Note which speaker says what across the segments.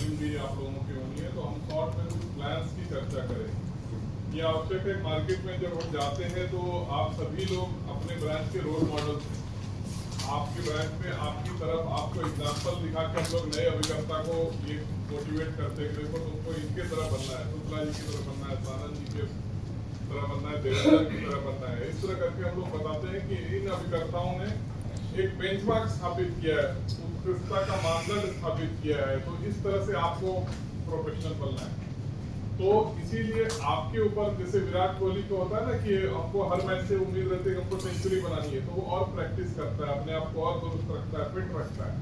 Speaker 1: Morning भी आप लोगों की होनी है, तो हम शॉर्ट में कुछ प्लान्स की चर्चा करें। ये आवश्यक है, मार्केट में जब हम जाते हैं तो आप सभी लोग अपने ब्रांच के रोल मॉडल्स हैं। आपके ब्रांच में आपकी तरफ आपको एग्जाम्पल दिखा के हम लोग नए अभिकर्ता को ये मोटिवेट करते हैं कि देखो तुमको इनके तरह बनना है, शुक्ला जी की तरह बनना है, सानंद जी के तरह बनना है, देवेंद्र की तरह बनना है। इस तरह करके हम लोग बताते हैं कि इन अभिकर्ताओं ने एक बेंचमार्क स्थापित किया है, उत्कृष्टता का मानदंड स्थापित किया है, तो इस तरह से आपको प्रोफेशनल बनना है। तो इसीलिए आपके ऊपर, जैसे विराट कोहली को होता है ना कि हमको हर मैच से उम्मीद रहती है कि हमको सेंचुरी बनानी है, तो वो और प्रैक्टिस करता है, अपने आप को और दुरुस्त रखता है, फिट रखता है।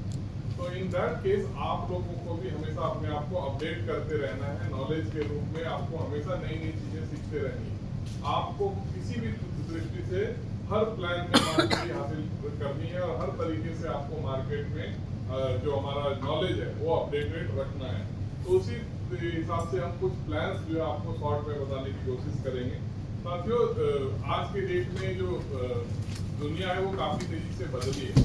Speaker 1: तो इन दैट केस आप लोगों को भी हमेशा अपने आप को अपडेट करते रहना है। नॉलेज के रूप में आपको हमेशा नई नई चीजें सीखते रहनी है। आपको किसी भी दृष्टि से हर प्लान में मास्टरी हासिल करनी है और हर तरीके से आपको मार्केट में जो हमारा नॉलेज है वो अपडेटेड रखना है। तो उसी हिसाब से हम कुछ प्लान्स जो है आपको शॉर्ट में बताने की कोशिश करेंगे। साथियों, आज के डेट में जो दुनिया है वो काफी तेजी से बदली है।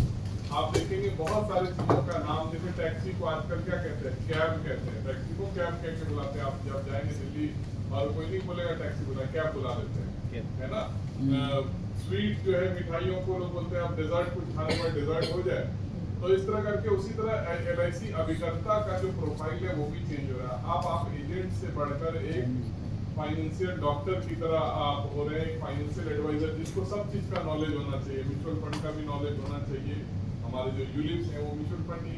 Speaker 1: आप देखेंगे बहुत सारी चीजों का नाम, जैसे टैक्सी को आजकल क्या कहते हैं, कैब कहते हैं। टैक्सी को कैब कह के बुलाते हैं। आप जब जाएंगे दिल्ली और कोई नहीं बोलेगा टैक्सी बुला, कैब बुला लेते हैं, है ना। स्वीट जो है, मिठाइयों को लोग बोलते हैं अब डेजर्ट कुछ खाने में डेजर्ट हो जाए। तो इस तरह करके उसी तरह LIC अभिकर्ता का जो प्रोफाइल है वो भी चेंज हो रहा है। आप एजेंट से बढ़कर एक फाइनेंशियल डॉक्टर की तरह आप हो रहे हैं, एक फाइनेंशियल एडवाइजर जिसको सब चीज का नॉलेज होना चाहिए। म्यूचुअल फंड का भी नॉलेज होना चाहिए। हमारे जो यूलिप्स हैं वो म्यूचुअल फंड ही।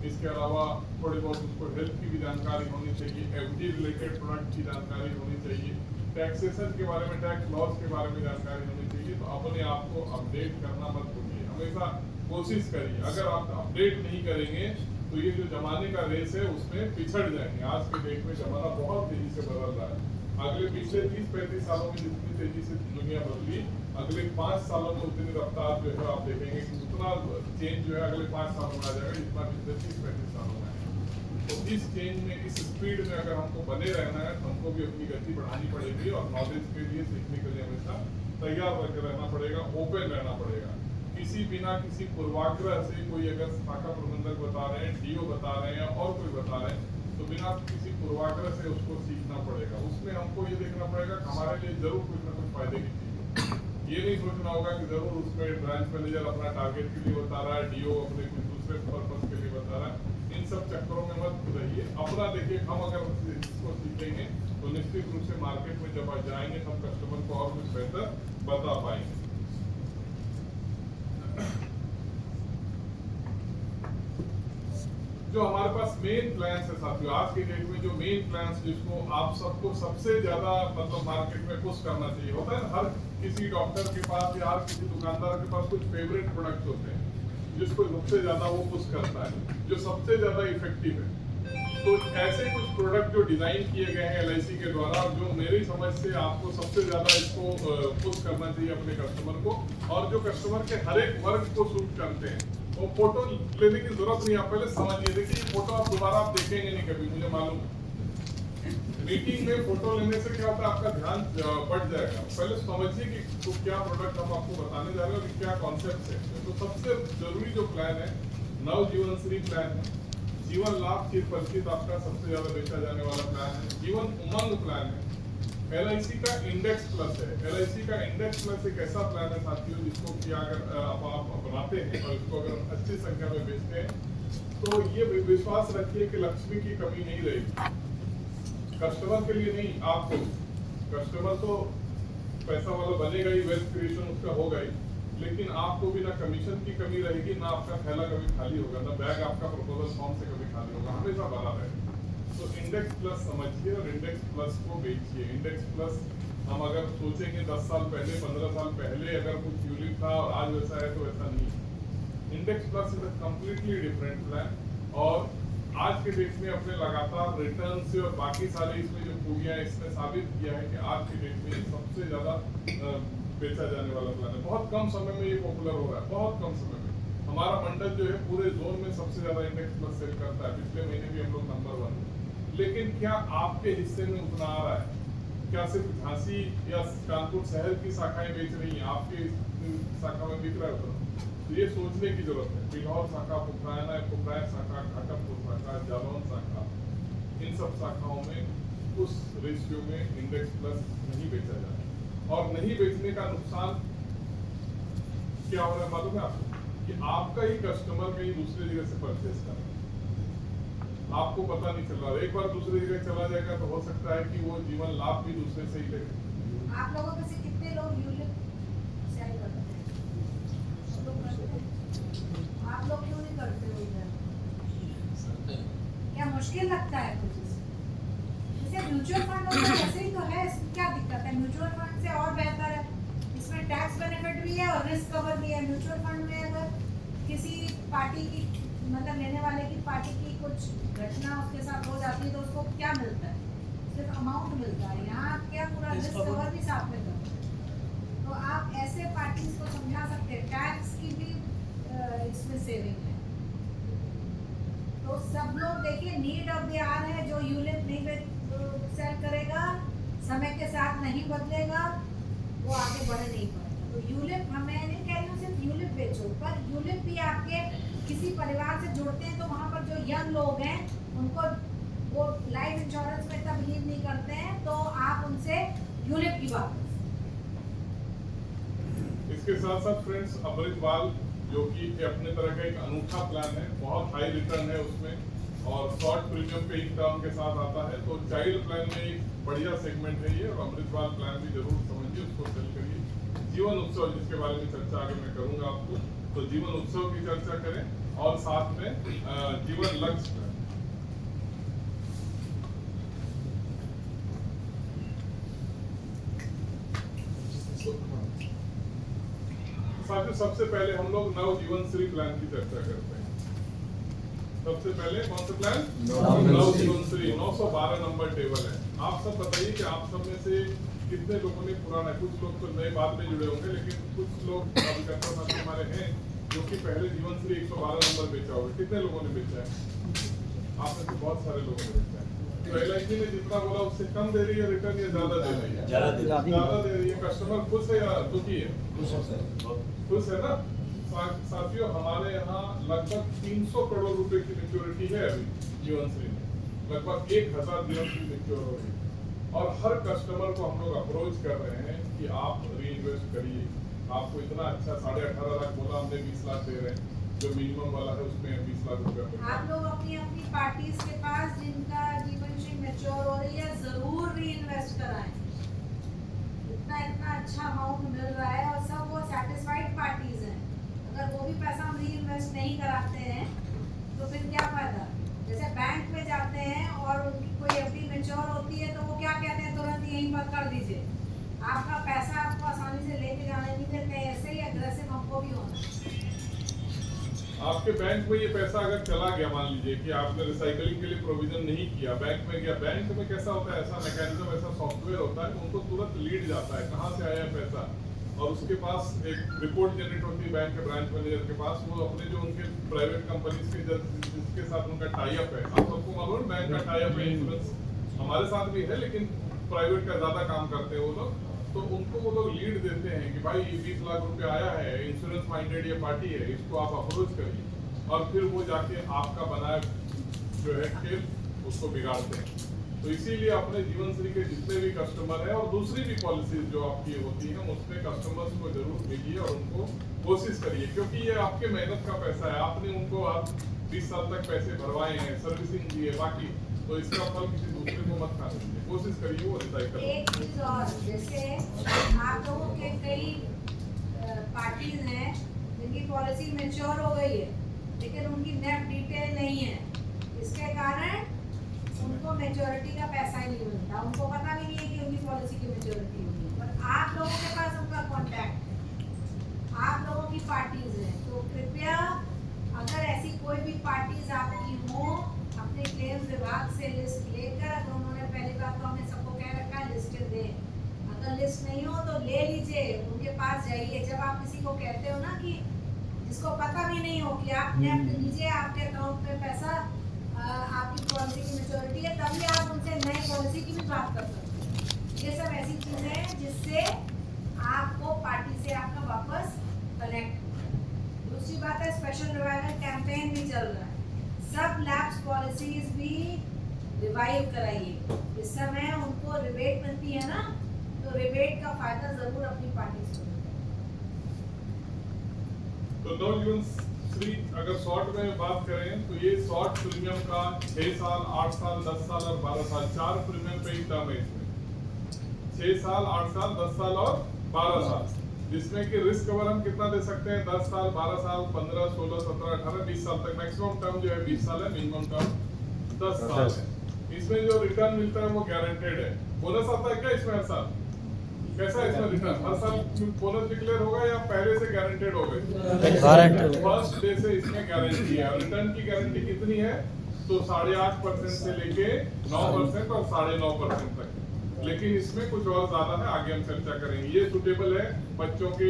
Speaker 1: इसके अलावा थोड़ी बहुत उसको हेल्थ की भी जानकारी होनी चाहिए, FD रिलेटेड प्रोडक्ट की जानकारी होनी चाहिए, टैक्सेशन के बारे में, टैक्स लॉस के बारे में जानकारी होनी चाहिए। तो अपने आप को अपडेट करना मत भूलिए, हमेशा कोशिश करिए। अगर आप अपडेट नहीं करेंगे तो ये जो जमाने का रेस है उसमें पिछड़ जाएंगे। आज के डेट में जमाना बहुत तेजी से बदल रहा है। अगले पिछले 30-35 सालों में जितनी तेजी से दुनिया बदली, अगले 5 सालों में उतनी रफ्तार जो है आप देखेंगे कि उतना चेंज जो है अगले 5 सालों में आ जाएगा जितना पिछले 30-35 सालों में है। तो इस चेंज में, इस स्पीड में अगर हमको बने रहना है तो हमको भी अपनी गति बढ़ानी पड़ेगी और नॉलेज के लिए, सीखने के लिए हमेशा तैयार रखे रहना पड़ेगा, ओपन रहना पड़ेगा। बिना किसी पूर्वाग्रह से कोई अगर शाखा प्रबंधक बता रहे हैं, DO बता रहे हैं और कोई बता रहे हैं, तो बिना किसी पूर्वाग्रह से उसको सीखना पड़ेगा। उसमें हमको ये देखना पड़ेगा कि हमारे लिए जरूर कुछ ना कुछ फायदे की चीज है। ये नहीं सोचना होगा कि जरूर उसमें ब्रांच मैनेजर अपना टारगेट के लिए बता रहा है, DO अपने कुछ दूसरे पर्पज के लिए बता रहा है। इन सब चक्करों में मत रहिए, अपना देखिए। हम अगर इसको सीखेंगे तो निश्चित रूप से मार्केट में जब जाएंगे हम कस्टमर को और कुछ बेहतर बता पाएंगे। जो हमारे पास मेन प्लान्स है साथियों, आज के डेट में जो मेन प्लान्स जिसको आप सबको सबसे ज्यादा मतलब मार्केट में पुश करना चाहिए, होता है हर किसी डॉक्टर के पास या हर किसी दुकानदार के पास कुछ फेवरेट प्रोडक्ट होते हैं जिसको सबसे ज्यादा वो पुश करता है, जो सबसे ज्यादा इफेक्टिव है। तो ऐसे कुछ प्रोडक्ट जो डिजाइन किए गए हैं LIC के द्वारा, जो मेरी समझ से आपको सबसे ज्यादा इसको पुश करना चाहिए अपने कस्टमर को, और जो कस्टमर के हर एक वर्ग को सूट करते हैं। वो फोटो लेने की जरूरत नहीं, आप पहले समझिए। देखिए फोटो आप दोबारा आप देखेंगे नहीं कभी, मुझे मालूम है। मीटिंग में फोटो लेने से क्या होता है, आपका ध्यान बढ़ जाएगा। पहले समझिए कि तो क्या प्रोडक्ट हम आपको बताने जा रहे हैं और क्या कॉन्सेप्ट है। तो सबसे जरूरी जो प्लान है नवजीवन श्री प्लान है, जीवन लाभ चिर परिचित आपका सबसे ज्यादा बेचा जाने वाला प्लान है, जीवन उमंग प्लान है, LIC का इंडेक्स प्लस है। LIC का इंडेक्स प्लस एक ऐसा प्लान है साथियों जिसको कि अगर आप बनाते हैं और इसको अगर अच्छी संख्या में बेचते हैं तो ये विश्वास रखिए कि लक्ष्मी की कमी नहीं रहेगी। कस्टमर के लिए नहीं, आपको। कस्टमर तो पैसा वाला बनेगा ही, वेल्थ क्रिएशन उसका होगा ही, लेकिन आपको भी ना कमीशन की कमी रहेगी, ना आपका थैला कभी खाली होगा, ना बैग आपका प्रपोजल फॉर्म से कभी खाली होगा, हमेशा भरा रहेगा। तो इंडेक्स प्लस समझिए और इंडेक्स प्लस को बेचिए। इंडेक्स प्लस हम अगर सोचेंगे 10 साल पहले, 15 साल पहले अगर कुछ यूनिक था और आज वैसा है, तो ऐसा नहीं। Index plus is a completely different plan, और आज के डेट में अपने लगातार रिटर्न से और बाकी सारे इसमें जो खूबियां इसने साबित किया है कि आज के डेट में सबसे ज्यादा बेचा जाने वाला प्लान है। बहुत कम समय में ये पॉपुलर हो रहा है, बहुत कम समय में। हमारा मंडल जो है पूरे जोन में सबसे ज्यादा इंडेक्स प्लस सेल करता है। पिछले महीने भी हम लोग नंबर 1। लेकिन क्या आपके हिस्से में उतना आ रहा है? क्या सिर्फ झांसी या कानपुर शहर की शाखाएं बेच रही हैं, आपके शाखा में बिक रहा है उतना? तो ये सोचने की जरूरत है। बिल्हौर शाखा, पुखरायन शाखा, घाटमपुर शाखा, जालौन शाखा, इन सब शाखाओं में उस रेशियो में इंडेक्स प्लस नहीं बेचा जाए। और नहीं बेचने का नुकसान क्या हो रहा है मालूम है आपको, कि आपका ही कस्टमर कहीं दूसरी जगह से परचेज कर रहा है, आपको पता नहीं चल रहा। एक बार दूसरी जगह चला जाएगा तो हो सकता है कि वो जीवन लाभ भी दूसरे से ही लेगा।
Speaker 2: आप लोगों में से कितने लोग यूलिप सेल करते हैं? आप लोग क्यों नहीं करते हो इधर? क्या मुश्किल लगता है कुछ? जैसे म्यूचुअल फंड होता है वैसे ही तो है, इसमें क्या दिक्कत है? म्यूचुअल फंड से और बेहतर है, इसमें टैक्स बेनिफिट भी है और रिस्क कवर भी है। म्यूचुअल फंड में अगर किसी पार्टी की मतलब लेने वाले की पार्टी की कुछ घटना उसके साथ हो जाती है तो उसको क्या मिलता है? सिर्फ अमाउंट मिलता है। यहाँ क्या पूरा रिस्क कवर भी साथ में करते हैं। तो आप ऐसे पार्टीज को समझा सकते हैं, टैक्स की भी इसमें सेविंग है। तो सब लोग देखिए नीड ऑफ द आवर है, जो यूलिप नहीं सेल करेगा, समय के साथ नहीं बदलेगा, वो आगे बढ़ नहीं पाएगा। तो यूलिप हमें नहीं कह रही हूँ सिर्फ यूलिप बेचो, पर यूलिप भी आपके किसी परिवार से जुड़ते हैं तो वहाँ पर जो यंग लोग हैं उनको वो लाइफ इंश्योरेंस में इतना बिलीव नहीं करते हैं, तो आप उनसे यूलिप की बात करें।
Speaker 1: इसके साथ साथ फ्रेंड्स अमृतपाल जो कि अपने तरह का एक अनूठा प्लान है, बहुत हाई रिटर्न है उसमें और शॉर्ट प्रीमियम पे एक टर्म के साथ आता है। तो चाइल्ड प्लान में एक बढ़िया सेगमेंट है ये, और अमृतपाल प्लान भी जरूर समझिए, उसको सेल करिए। जीवन उत्सव जिसके बारे में चर्चा आगे मैं करूंगा आपको, तो जीवन उत्सव की चर्चा करें और साथ में जीवन लक्ष्य प्लान। साथियों सबसे पहले हम लोग नव जीवन श्री प्लान की चर्चा करते हैं। सबसे पहले कौन सा प्लान? नव जीवन श्री 912 नंबर टेबल है। आप सब बताइए कि आप सब में से कितने लोगों ने पुराना, कुछ लोग तो नए बाद में जुड़े होंगे, लेकिन कुछ लोग अभिकर्ता साथी हमारे हैं जो कि पहले जीवन श्री 112 नंबर बेचा होगा। कितने लोगों ने बेचा है? आप में से बहुत सारे लोगों ने बेचा है। तो LIC ने जितना बोला उससे कम दे रही है रिटर्न या ज्यादा दे रही है? ज्यादा दे रही है। कस्टमर खुश है या दुखी है? खुश है ना। साथियों हमारे यहाँ लगभग 300 करोड़ रुपए की मेच्योरिटी है अभी जीवन श्री में, लगभग 1000 जीवन श्री मेच्योर हो रही है। और हर कस्टमर को हम लोग अप्रोच कर रहे हैं कि आप री इन्वेस्ट करिए। आपको इतना अच्छा 18.5 लाख बोला, हमने 20 लाख दे रहे हैं, जो मिनिमम वाला है उसमें 20 लाख रुपए।
Speaker 2: आप लोग अपनी अपनी पार्टीज के पास जिनका जीवन श्री मैच्योर हो रही है जरूर री इन्वेस्ट कराएं। इतना अच्छा अमाउंट मिल रहा है और सब वो सेटिस्फाइड पार्टीज हैं। अगर वो भी पैसा हम री इन्वेस्ट नहीं कराते हैं तो फिर क्या फायदा? जैसे बैंक में जाते हैं और उनकी कोई FD मैच्योर होती है तो वो क्या कहते हैं, तुरंत यहीं पर कर दीजिए, आपका पैसा आपको आसानी से लेके जाने नहीं देते। ऐसे ही अग्रेसिव हमको भी होना है।
Speaker 1: आपके बैंक में ये पैसा अगर चला गया, मान लीजिए कि आपने रिसाइकलिंग के लिए प्रोविजन नहीं किया, बैंक में गया, बैंक में कैसा होता है, ऐसा मैकेनिज्म, ऐसा सॉफ्टवेयर होता है, उनको तुरंत लीड जाता है कहाँ से आया पैसा, और उसके पास एक रिपोर्ट जनरेट होती है बैंक के ब्रांच मैनेजर के पास। वो अपने जो उनके प्राइवेट कंपनीज के जिसके साथ उनका टाई अप है, आप सबको मालूम है बैंक का टाई अप है, इंश्योरेंस हमारे साथ भी है लेकिन प्राइवेट का ज्यादा काम करते हैं वो लोग, तो उनको वो लोग लीड देते हैं कि भाई 20 लाख रुपए आया है, इंश्योरेंस माइंडेड ये पार्टी है, इसको आप अप्रोच करिए, और फिर वो जाके आपका बनाया जो है खेल उसको बिगाड़ते हैं। तो इसीलिए अपने जीवन श्री के जितने भी कस्टमर हैं और दूसरी भी पॉलिसीज जो आपकी होती हैं उसमें कस्टमर्स को जरूर मिलिए और उनको कोशिश करिए, क्योंकि ये आपके मेहनत का पैसा है, आपने उनको आप 20 साल तक पैसे भरवाए हैं, सर्विसिंग की है, बाकी तो इसका फल किसी दूसरे को मत खाने दीजिए, कोशिश करिए वो रिसाइकल।
Speaker 2: एक चीज और, जैसे आप लोगों के कई पार्टीज हैं जिनकी पॉलिसी मैच्योर हो गई है लेकिन उनकी नेट डिटेल नहीं है, इसके कारण उनको मैच्योरिटी का पैसा ही नहीं मिलता, उनको पता भी नहीं है कि उनकी पॉलिसी की मैच्योरिटी होगी। पर आप लोगों के पास उनका कॉन्टैक्ट है, आप लोगों की पार्टीज हैं, तो कृपया अगर ऐसी कोई भी पार्टीज आपकी हो, अपने क्लेम्स विभाग से लिस्ट लेकर, अगर उन्होंने पहली बार तो हमने सबको कह रखा है लिस्ट दें, अगर लिस्ट नहीं हो तो ले लीजिए, उनके पास जाइए। जब आप किसी को कहते हो ना कि जिसको पता भी नहीं हो कि आप नेफ्ट लीजिए, आपके अकाउंट में पैसा आपकी पॉलिसी की मैच्योरिटी है, तभी आप उनसे नई पॉलिसी की भी बात कर सकते हैं। ये सब ऐसी चीज़ें हैं जिससे आपको पार्टी से आपका वापस कनेक्ट। दूसरी बात है स्पेशल रिवाइवल कैंपेन भी चल रहा है, सब लैब्स पॉलिसीज भी रिवाइव कराइए। इस समय उनको रिबेट मिलती है ना, तो रिबेट का फायदा जरूर अपनी पार्टी से
Speaker 1: तो नवजीवन श्री अगर शॉर्ट में बात करें तो ये शॉर्ट प्रीमियम का 6 साल, 8 साल, 10 साल और 12 साल 4 प्रीमियम पे ही टर्म है इसमें। 6 साल, 8 साल, 10 साल और 12 साल, जिसमें कि रिस्क कवर हम कितना दे सकते हैं? 10 साल, 12 साल, 15, 16, 17, 18, 20 साल तक। मैक्सिमम टर्म जो है 20 साल है, मिनिमम टर्म 10 साल है। इसमें जो रिटर्न मिलता है वो गारंटेड है। बोनस आता है क्या इसमें हर साल? कैसा है इसमें रिटर्न? हर साल बोनस डिक्लेयर होगा या पहले से गारंटेड होगा?
Speaker 3: गारंटेड।
Speaker 1: फर्स्ट डे से इसमें गारंटी है। रिटर्न की गारंटी कितनी है? तो 8.5% से लेके 9% और 9.5% तक। लेकिन इसमें कुछ और ज्यादा है, आगे हम चर्चा करेंगे। ये सुटेबल है बच्चों के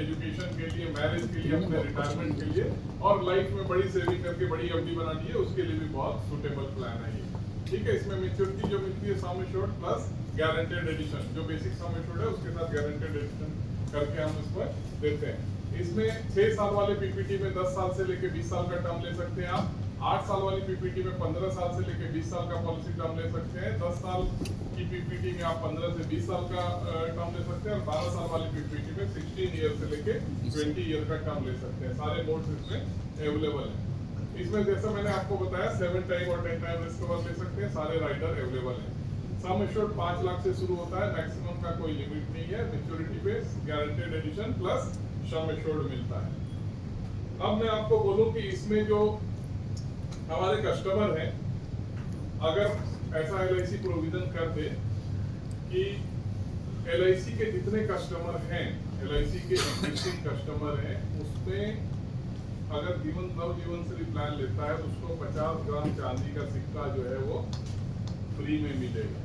Speaker 1: एजुकेशन के लिए, मैरिज के लिए, अपने रिटायरमेंट के लिए, और लाइफ में बड़ी सेविंग करके बड़ी एफडी बनानी है उसके लिए भी बहुत सुटेबल प्लान है ये। ठीक है, इसमें मेच्योरिटी जो मिलती है sum assured plus guaranteed addition, जो बेसिक सम एश्योर्ड है उसके साथ गारंटेड एडिशन करके हम इस पर देते हैं। इसमें 6 साल वाले पीपीटी में 10 साल से लेके 20 साल का टर्म ले सकते हैं आप। 8 साल वाली पीपीटी में 15 साल से लेके 20 साल का पॉलिसी टर्म ले सकते हैं। 10 साल की पीपीटी में आप 15 से 20 साल का टर्म ले सकते हैं, और 12 साल वाली पीपीटी में 16 ईयर से लेके 20 ईयर का टर्म ले सकते हैं। सारे मोड्स इसमें अवेलेबल हैं। इसमें जैसा मैंने आपको बताया 7 टाइम और 10 टाइम रिस्क कवर ले सकते हैं, सारे राइडर अवेलेबल हैं। सम एश्योर्ड 5 लाख से शुरू होता है, मैक्सिमम का कोई लिमिट नहीं है। मैच्योरिटी पे guaranteed addition plus sum assured मिलता है। अब मैं आपको बोलूं कि इसमें जो हमारे कस्टमर हैं, अगर ऐसा LIC प्रोविजन कर दे कि LIC के जितने कस्टमर हैं, LIC के एग्जिस्टिंग कस्टमर हैं, उसमें अगर नवजीवन श्री प्लान लेता है तो उसको 50 ग्राम चांदी का सिक्का जो है वो फ्री में मिलेगा।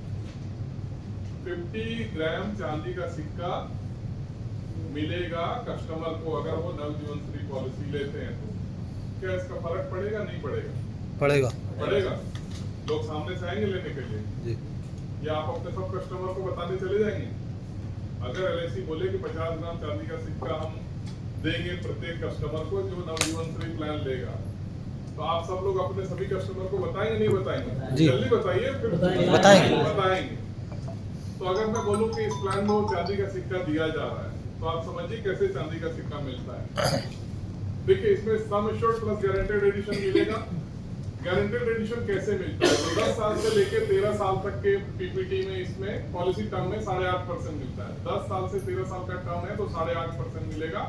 Speaker 1: 50 ग्राम चांदी का सिक्का मिलेगा कस्टमर को अगर वो नवजीवन श्री पॉलिसी लेते हैं। तो क्या इसका फर्क पड़ेगा? नहीं पड़ेगा? पड़ेगा। लोग सामने से आएंगे लेने के लिए
Speaker 3: जी,
Speaker 1: या आप अपने सब कस्टमर को बताने चले जाएंगे? अगर LIC बोले कि 50 ग्राम चांदी का सिक्का हम देंगे प्रत्येक कस्टमर को जो नवजीवन श्री प्लान लेगा, तो आप सब लोग अपने सभी कस्टमर को बताएंगे? नहीं बताएंगे?
Speaker 3: जी।
Speaker 1: जल्दी बताइए, फिर बताएंगे। तो अगर मैं बोलूं कि इस प्लान में चांदी का सिक्का दिया जा रहा है, तो आप समझिए कैसे चांदी का सिक्का मिलता है। देखिए, इसमें sum assured plus guaranteed addition मिलेगा। गारंटेड एडिशन कैसे मिलता है? तो 10 साल से लेकर 13 साल तक के पीपीटी में इसमें पॉलिसी टर्म में 8.5% मिलता है। 10 साल से 13 साल का टर्म है तो 8.5% मिलेगा।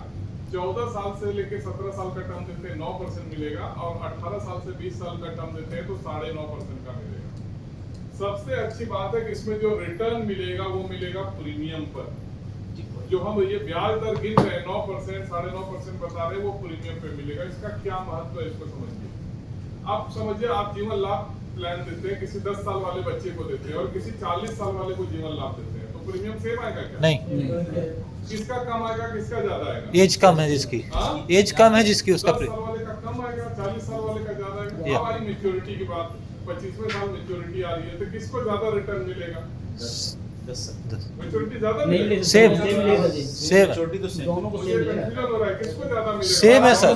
Speaker 1: 14 साल से लेके 17 साल का टर्म देते हैं 9% मिलेगा, और 18 साल से 20 साल का टर्म देते हैं तो 9.5% का मिलेगा। सबसे अच्छी बात है कि इसमें जो रिटर्न मिलेगा वो मिलेगा प्रीमियम पर। जो हम ये ब्याज दर गिन रहे हैं 9%, 9.5% बता रहे हैं, वो प्रीमियम पे मिलेगा। इसका क्या महत्व है इसको समझिए। आप समझिए, आप जीवन लाभ प्लान देते हैं, किसी 10 साल वाले बच्चे को देते हैं और किसी 40 साल वाले को जीवन लाभ देते हैं, तो प्रीमियम सेम आएगा क्या?
Speaker 3: नहीं।
Speaker 1: किसका कम आएगा, किसका ज्यादा आएगा?
Speaker 3: एज कम है जिसकी, एज कम है जिसकी उसका
Speaker 1: 10 साल वाले का कम आएगा, 40 साल वाले का ज्यादा आएगा। अब आई मैच्योरिटी की बात, 25वें साल मैच्योरिटी आ रही है, तो किसको ज्यादा रिटर्न मिलेगा?
Speaker 3: 10
Speaker 1: मैच्योरिटी ज्यादा मिलेगा?
Speaker 3: सेम
Speaker 4: मैच्योरिटी तो सेम।
Speaker 5: दोनों को
Speaker 1: मुझे कंफ्यूजन हो रहा है, किसको ज्यादा मिलेगा?
Speaker 3: सेम है सर।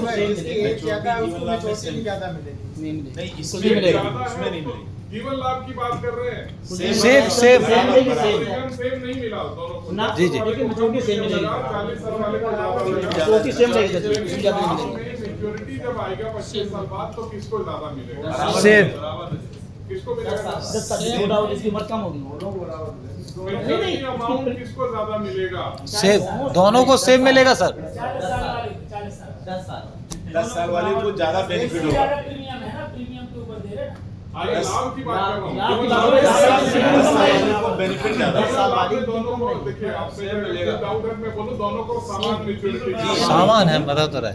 Speaker 4: नहीं, इसमें मिलेगा, उसमें नहीं मिलेगी।
Speaker 1: जीवन लाभ की बात कर रहे हैं।
Speaker 3: सेम
Speaker 1: प्रीमियम सेम नहीं मिला दोनों को।
Speaker 5: ना,
Speaker 3: जी, जी।
Speaker 5: लेकिन मैच्योरिटी सेम मिलेगी।
Speaker 1: 40 साल वाले को ज्यादा मिलेगा।
Speaker 5: मैच्योरिटी सेम रहेगी सर, इसमें ज्यादा नहीं मिलेगी।
Speaker 1: मैच्योरिटी जब आएगा 25 साल बाद तो किसको ज्यादा मिलेगा?
Speaker 3: सेम।
Speaker 1: किसको मिलेगा?
Speaker 5: 10 साल से छोटा हो जिसकी उम्र कम होगी।
Speaker 1: मैच्योरिटी अमाउंट किसको ज्यादा मिलेगा?
Speaker 3: सेम, दोनों को सेम मिलेगा सर।
Speaker 4: 10 साल वाले को ज्यादा बेनिफिट होगा।
Speaker 1: आगे लाभ की बात कर रहा हूँ।
Speaker 4: 10 साल वाले को बेनिफिट ज्यादा।
Speaker 1: 10 साल वाले दोनों को देखिए, आपसे डाउट है, मैं बोलूं दोनों को समान मैच्योरिटी
Speaker 3: सामान है, मदद है।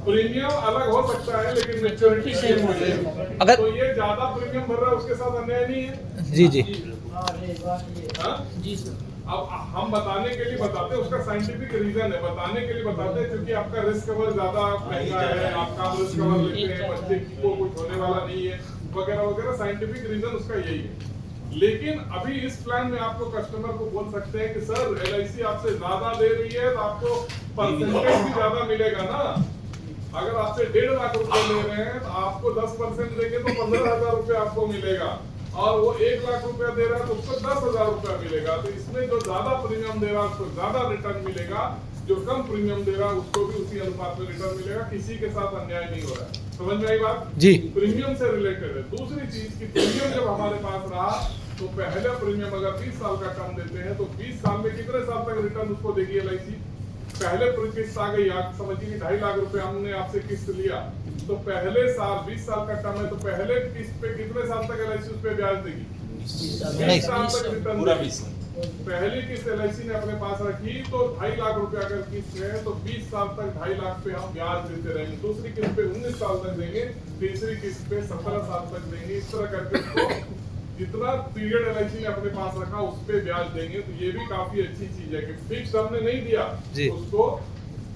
Speaker 1: प्रीमियम अलग हो सकता है लेकिन मैच्योरिटी सेम होगी।
Speaker 3: अगर
Speaker 1: तो ये ज्यादा प्रीमियम भर रहा है उसके साथ अन्याय नहीं है?
Speaker 3: जी जी
Speaker 1: हाँ? अब हम बताने के लिए बताते हैं, उसका साइंटिफिक रीजन है, बताने के लिए बताते हैं क्योंकि आपका रिस्क कवर ज्यादा महंगा है, आपका रिस्क कवर लेते हैं, बच्चे को कुछ होने वाला नहीं है वगैरह वगैरह, साइंटिफिक रीजन उसका यही है। लेकिन अभी इस प्लान में आपको कस्टमर को बोल सकते हैं कि सर LIC आपसे ज्यादा दे रही है तो आपको परसेंटेज भी ज्यादा मिलेगा ना। अगर आपसे 1.5 लाख रुपए ले रहे हैं तो आपको 10% देंगे तो 15,000 रुपए आपको मिलेगा, और वो 1 लाख रुपया दे रहा है तो उसको 10,000 रुपया मिलेगा। तो इसमें जो ज्यादा प्रीमियम दे रहा है उसको ज्यादा रिटर्न मिलेगा, जो कम प्रीमियम दे रहा है उसको भी उसी अनुपात में रिटर्न मिलेगा। किसी के साथ अन्याय नहीं हो रहा है। समझ में आई बात?
Speaker 3: जी।
Speaker 1: प्रीमियम से रिलेटेड है। दूसरी चीज की प्रीमियम जब हमारे पास रहा तो पहले प्रीमियम अगर 20 साल का टर्म देते हैं तो 20 साल में कितने साल तक रिटर्न उसको देगी LIC? पहले किस्त आ गई, आप समझिए कि 2.5 लाख रुपए हमने आपसे किस्त लिया, तो पहले साल 20 साल का टर्म है तो पहले किस्त पे कितने साल तक LIC उस पे ब्याज देगी? 20 साल तक रिटर्न
Speaker 4: पूरा
Speaker 1: देगी।
Speaker 4: 20 साल।
Speaker 1: पहली किस्त LIC ने अपने पास रखी तो 2.5 लाख रुपए अगर किस्त है तो 20 साल तक 2.5 लाख पे हम ब्याज देते रहेंगे। दूसरी किस्त पे 19 साल तक देंगे, तीसरी किस्त पे 17 साल तक देंगे। इस तरह करके उसको जितना पीरियड LIC ने अपने पास रखा उस पे ब्याज देंगे। तो ये भी काफी अच्छी चीज है कि फिक्स हमने नहीं दिया, उसको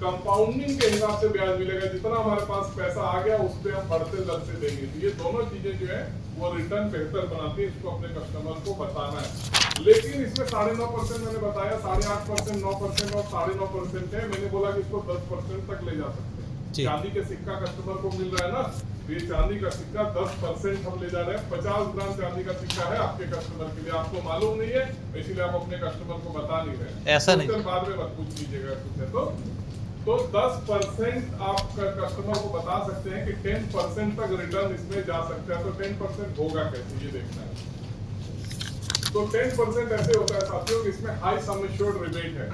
Speaker 1: कंपाउंडिंग के हिसाब से ब्याज मिलेगा। जितना हमारे पास पैसा आ गया उस पे हम बढ़ते दर से देंगे। तो ये दोनों चीजें जो है वो रिटर्न बेहतर बनाती है, इसको अपने कस्टमर को बताना है। लेकिन इसमें 9.5% मैंने बताया, 8.5%, 9% और 9.5% है। मैंने बोला कि इसको 10% तक ले जा सकते हैं। चांदी के सिक्का कस्टमर को मिल रहा है ना, ये चांदी का सिक्का 10% हम ले जा रहे हैं। 50 ग्राम चांदी का सिक्का है आपके कस्टमर के लिए, आपको मालूम नहीं है इसीलिए आप अपने कस्टमर को बता नहीं रहे।
Speaker 3: ऐसा नहीं,
Speaker 1: बाद में मत पूछ लीजिएगा कुछ है तो 10% आप कस्टमर को बता सकते हैं कि 10% तक रिटर्न इसमें जा सकता है। तो 10% होगा कैसे ये देखना है। तो 10% ऐसे होता है साथियों कि इसमें हाई सम एश्योर्ड रिबेट है।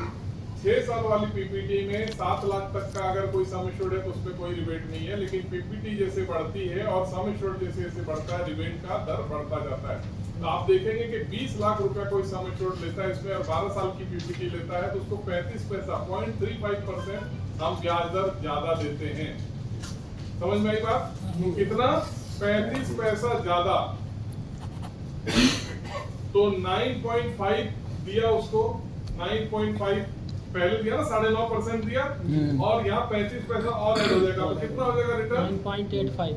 Speaker 1: 6 साल वाली PPT में 7 लाख तक का अगर कोई सम एश्योर्ड है तो उस पर कोई रिबेट नहीं है। लेकिन PPT जैसे बढ़ती है और सम एश्योर्ड जैसे जैसे बढ़ता है रिबेट का दर बढ़ता जाता है। तो आप देखेंगे कि 20 लाख रुपया कोई सम एश्योर्ड लेता है इसमें और 12 साल की PPT लेता है तो उसको 35 पैसा 0.35% हम ब्याज दर ज्यादा देते हैं। समझ में आई बात? कितना? 35 पैसा ज्यादा। तो 9.5 दिया उसको, 9.5 पहले दिया ना, 9.5% दिया और यहाँ 35 पैसा और ऐड हो जाएगा। तो कितना हो जाएगा रिटर्न?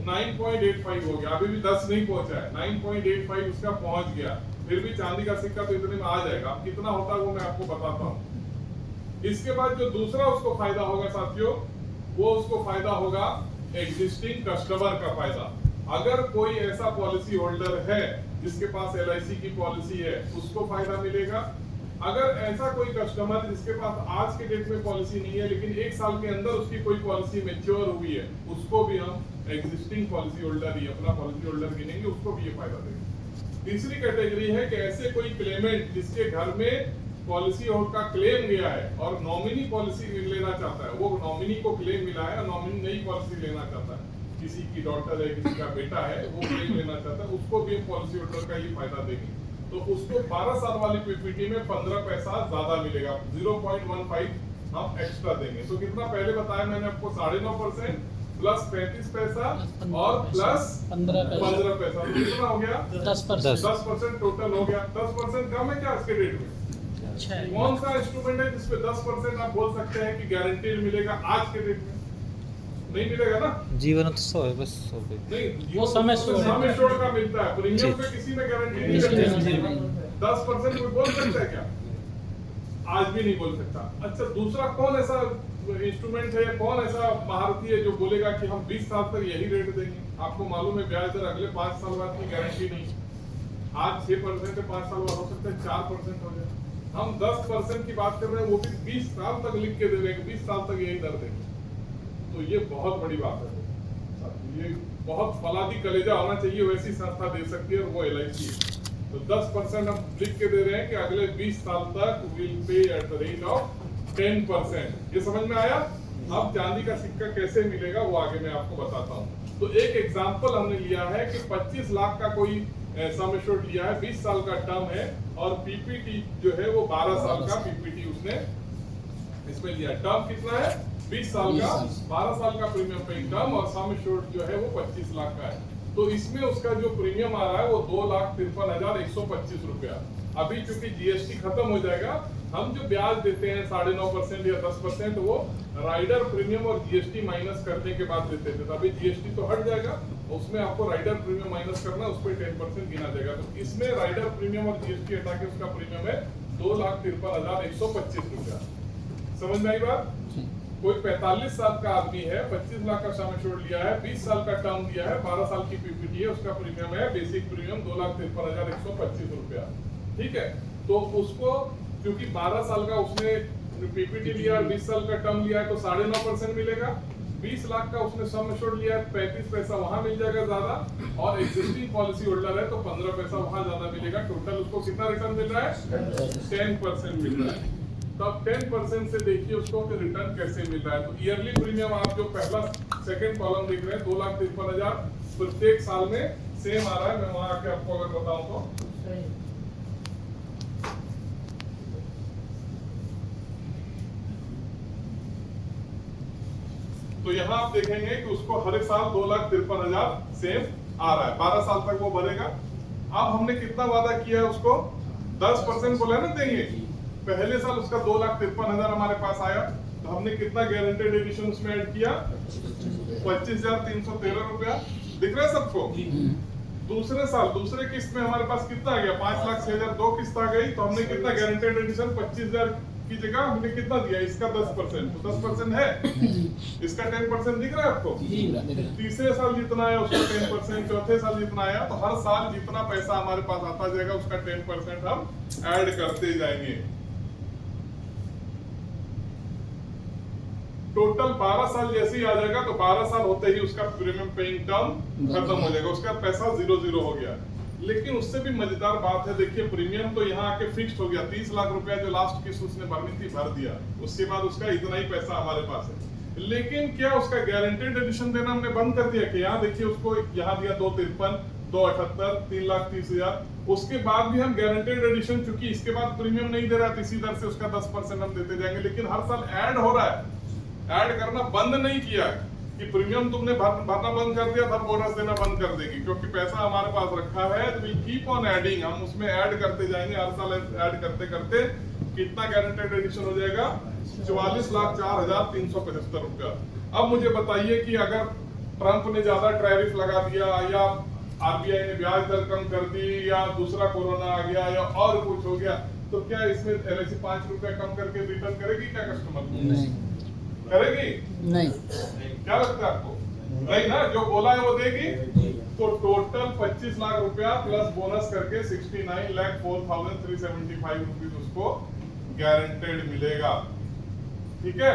Speaker 1: 9.85 हो गया। अभी भी 10 नहीं पहुंचा है, 9.85 उसका पहुंच गया। फिर भी चांदी का सिक्का तो इतने में आ जाएगा। अब कितना होता है वो मैं आपको बताता हूँ। इसके बाद जो दूसरा उसको फायदा होगा साथियों, वो उसको फायदा होगा एग्जिस्टिंग कस्टमर का फायदा। अगर कोई ऐसा पॉलिसी होल्डर है जिसके पास LIC की पॉलिसी है उसको फायदा मिलेगा। अगर ऐसा कोई कस्टमर जिसके पास आज के डेट में पॉलिसी नहीं है लेकिन 1 साल के अंदर उसकी कोई पॉलिसी मैच्योर हुई है उसको भी हम एग्जिस्टिंग पॉलिसी होल्डर ही अपना पॉलिसी होल्डर गिनेंगे, उसको भी ये फायदा देंगे। तीसरी कैटेगरी है कि ऐसे कोई क्लेमेंट जिसके घर में पॉलिसी का क्लेम गया है और नॉमिनी पॉलिसी लेना चाहता है, वो नॉमिनी को क्लेम मिला है और नॉमिनी नई पॉलिसी लेना चाहता है, किसी की डॉटर है किसी का बेटा है वो क्लेम लेना चाहता है, उसको भी पॉलिसी होल्डर का ये फायदा देंगे। तो उसको 12 साल वाली PPT में 15 पैसा ज्यादा मिलेगा, 0.15 हम एक्स्ट्रा देंगे। तो कितना पहले बताया मैंने आपको 9.5% प्लस 35 पैसा और प्लस 15 पैसा, तो कितना हो गया? 10% टोटल हो गया। 10% कम है क्या आज के डेट में? कौन सा इंस्ट्रूमेंट है जिसपे 10% आप बोल सकते हैं कि गारंटीड मिलेगा आज के डेट में? नहीं मिलेगा ना।
Speaker 3: जीवन तो 100 है बस 100 पे
Speaker 1: नहीं,
Speaker 5: वो समय
Speaker 1: एश्योर्ड का मिलता है। प्रीमियम पे किसी में गारंटी नहीं रहती। 10% कोई बोल सकता है क्या? आज भी नहीं बोल सकता। अच्छा, दूसरा कौन ऐसा इंस्ट्रूमेंट है या कौन ऐसा महारथी है जो बोलेगा कि हम 20 साल तक यही रेट देंगे? आपको मालूम है ब्याज दर अगले 5 साल बाद की गारंटी नहीं। आज 6% है, 5 साल बाद हो सकता है 4% हो जाए। हम 10% की बात कर रहे हैं, वो भी 20 साल तक लिख के दे रहे हैं, 20 साल तक यही दर देंगे। तो ये बहुत बड़ी बात है। ये बहुत फलादी कलेजा होना चाहिए, वैसी संस्था दे सकती है और वो LIC है। तो 10% हम लिख के दे रहे हैं कि अगले 20 साल तक will pay at the rate of 10%। ये समझ में आया? अब चांदी का सिक्का कैसे मिलेगा वो आगे मैं आपको बताता हूँ। तो एक एग्जांपल हमने लिया है कि 25 लाख का कोई सम एश्योर्ड लिया है, 20 साल का टर्म है और PPT जो है वो 12 साल का PPT उसने इसमें लिया। टर्म कितना है? 20 साल का, 12 साल का प्रीमियम पेइंग टर्म और सम एश्योर्ड जो है वो 25 लाख का है। तो इसमें उसका जो प्रीमियम आ रहा है वो 2,53,125 रुपया। अभी चूंकि GST खत्म हो जाएगा, हम जो ब्याज देते हैं 9.5% या 10% वो राइडर प्रीमियम और GST माइनस करने के बाद देते थे। तभी GST तो हट जाएगा, उसमें आपको राइडर प्रीमियम माइनस करना, उस पर 10% गिना जाएगा। तो इसमें राइडर प्रीमियम और GST हटा के उसका प्रीमियम है 2,53,125 रुपया। समझ में आई बात? कोई 45 साल का आदमी है, 25 लाख का सम एश्योर्ड लिया है, 20 साल का टर्म दिया है, 12 साल की पीपीटी है, उसका प्रीमियम है बेसिक प्रीमियम 2,53,125 रुपया। ठीक है, तो उसको क्योंकि 12 साल का उसने पीपीटी लिया और 20 साल का टर्म लिया है तो 9.5% मिलेगा। 20 लाख का उसने सम एश्योर्ड लिया है, 35 पैसा वहां मिल जाएगा ज्यादा, और एग्जिस्टिंग पॉलिसी होल्डर है तो 15 पैसा वहां ज्यादा मिलेगा। टोटल उसको कितना रिटर्न मिल रहा है? 10% मिल रहा है। तब 10% से देखिए उसको कि रिटर्न कैसे मिल रहा है। तो ईयरली प्रीमियम आप जो पहला सेकंड कॉलम देख रहे हैं 2,53,000 प्रत्येक साल में सेम आ रहा है। मैं वहां आके आपको अगर बताऊं तो यहाँ आप देखेंगे कि उसको हर साल 2,53,000 सेम आ रहा है। 12 साल तक वो भरेगा। अब हमने कितना वादा किया है उसको? 10% बोला ना देंगे। पहले साल उसका 2,53,000 हमारे पास आया तो हमने कितना गारंटेड एडिशन उसमें ऐड किया? 25,313 रुपया। दिख रहा है सबको? दूसरे साल दूसरे किस्त में हमारे पास कितना आ गया? 5,06,000 दो किस्त आ गई तो हमने कितना गारंटेड एडिशन 25,000 की जगह हमने कितना दिया? इसका 10%, तो 10% है। इसका 10% दिख रहा है आपको? तीसरे साल जितना आया उसका 10%, चौथे साल जितना आया, तो हर साल जितना पैसा हमारे पास आता जाएगा उसका 10% हम ऐड करते जाएंगे। टोटल 12 साल जैसे ही आ जाएगा तो 12 साल होते ही उसका प्रीमियम पेइंग टर्म खत्म हो जाएगा, उसका पैसा 0 हो गया। लेकिन उससे भी मजेदार बात है, देखिए प्रीमियम तो यहाँ आके फिक्स्ड हो गया। 30 लाख रुपया जो लास्ट किस्त उसने भरनी थी भर दिया, उसके बाद उसका इतना ही पैसा हमारे पास है। लेकिन क्या उसका गारंटेड एडिशन देना हमने बंद कर दिया? कि यहाँ देखिए उसको यहाँ दिया 2,53, 2,78, 3,30,000, उसके बाद भी हम गारंटेड एडिशन, चूंकि इसके बाद प्रीमियम नहीं दे रहा है इसी दर से उसका 10% हम देते जाएंगे। लेकिन हर साल ऐड हो रहा है, ऐड करना बंद नहीं किया कि प्रीमियम तुमने भरना बंद कर दिया तब बोनस देना बंद कर देगी, क्योंकि पैसा हमारे पास रखा है तो वी कीप ऑन एडिंग, हम उसमें ऐड करते जाएंगे। हर साल ऐड करते करते कितना गारंटेड एडिशन हो जाएगा? 44,04,375 रुपया। अब मुझे बताइए कि अगर ट्रंप ने ज्यादा टैरिफ लगा दिया या आरबीआई ने ब्याज दर कम कर दी या दूसरा कोरोना आ गया या और कुछ हो गया तो क्या इसमें एलआईसी 5 रुपया कम करके रिटर्न करेगी क्या कस्टमर को?
Speaker 5: नहीं
Speaker 1: करेगी?
Speaker 5: नहीं।
Speaker 1: क्या लगता है आपको? नहीं ना, जो बोला है वो देगी। तो टोटल 25 लाख रुपया प्लस बोनस करके 69,04,375 रुपीज उसको गारंटेड मिलेगा। ठीक है,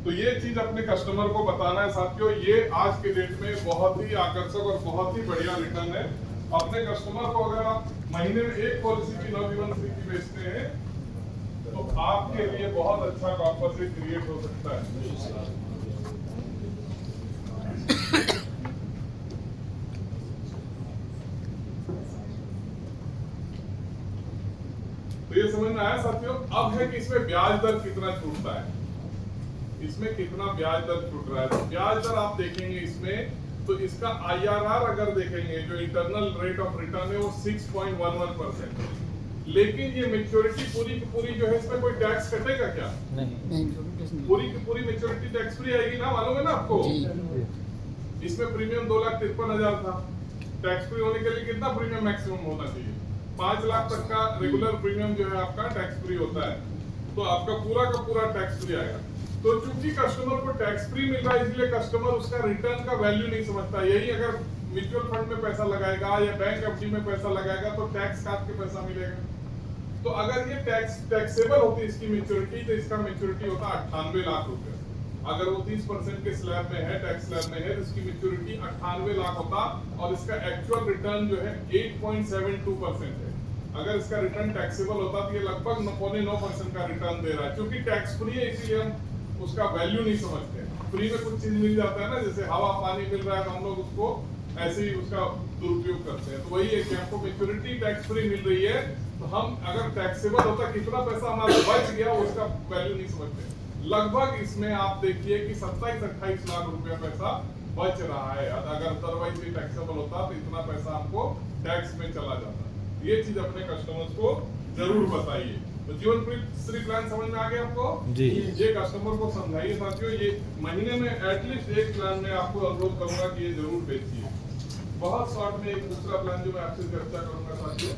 Speaker 1: तो ये चीज अपने कस्टमर को बताना है साथियों। ये आज के डेट में बहुत ही आकर्षक और बहुत ही बढ़िया रिटर्न है। अपने कस्टमर को अगर आप महीने में एक पॉलिसी की नवजीवन श्री की बेचते हैं तो आपके लिए बहुत अच्छा ऑफर से क्रिएट हो सकता है। तो ये समझ में आया साथियों। अब है कि इसमें ब्याज दर कितना छूटता है, इसमें कितना ब्याज दर छूट रहा है। तो ब्याज दर आप देखेंगे इसमें तो इसका IRR अगर देखेंगे जो इंटरनल रेट ऑफ रिटर्न है वो 6.11%। लेकिन ये मेच्योरिटी पूरी की पूरी जो है इसमें कोई टैक्स कटेगा क्या?
Speaker 5: नहीं।
Speaker 1: पूरी की पूरी मेच्योरिटी टैक्स फ्री आएगी ना, मालूम है ना आपको? इसमें प्रीमियम 2,53,000 था, टैक्स फ्री होने के लिए कितना प्रीमियम मैक्सिमम होना चाहिए? 5 लाख तक का रेगुलर प्रीमियम जो है आपका टैक्स फ्री होता है, तो आपका पूरा का पूरा टैक्स फ्री आएगा। तो चूंकि कस्टमर को टैक्स फ्री मिल रहा है इसलिए कस्टमर उसका रिटर्न का वैल्यू नहीं समझता। यही अगर म्यूचुअल फंड में पैसा लगाएगा या बैंक एफडी में पैसा लगाएगा तो टैक्स काट के पैसा मिलेगा। तो अगर ये टैक्सेबल होती इसकी मैच्योरिटी तो इसका मैच्योरिटी होता 98 लाख रुपए। अगर वो 30% के स्लैब में है, टैक्स स्लैब में है, तो इसकी मैच्योरिटी 98 लाख होता और इसका एक्चुअल रिटर्न जो है 8.72% है। अगर इसका रिटर्न टैक्सेबल होता तो ये लगभग 9.9% का रिटर्न दे रहा है। क्योंकि टैक्स फ्री है इसीलिए हम उसका वैल्यू नहीं समझते। फ्री में कुछ चीज मिल जाता है ना, जैसे हवा पानी मिल रहा है तो हम लोग उसको ऐसे ही उसका दुरुपयोग करते हैं। तो वही है कि आपको मैच्योरिटी टैक्स फ्री मिल रही है तो हम अगर टैक्सेबल होता कितना पैसा हमारा बच गया उसका वैल्यू नहीं समझते। लगभग इसमें आप देखिए कि 27-28 लाख रुपया पैसा बच रहा है। अगर अदरवाइज ये टैक्सेबल होता तो इतना पैसा हमको टैक्स में चला जाता। ये चीज अपने कस्टमर्स को जरूर बताइए। तो जीवन श्री प्लान समझ में आ गया आपको?
Speaker 3: जी।
Speaker 1: ये कस्टमर को समझाइए साथियों। ये महीने में एटलीस्ट एक प्लान में आपको अनुरोध करूंगा कि ये जरूर बेचिए। बहुत शॉर्ट में एक दूसरा प्लान जो मैं आपसे चर्चा करूंगा साथियों,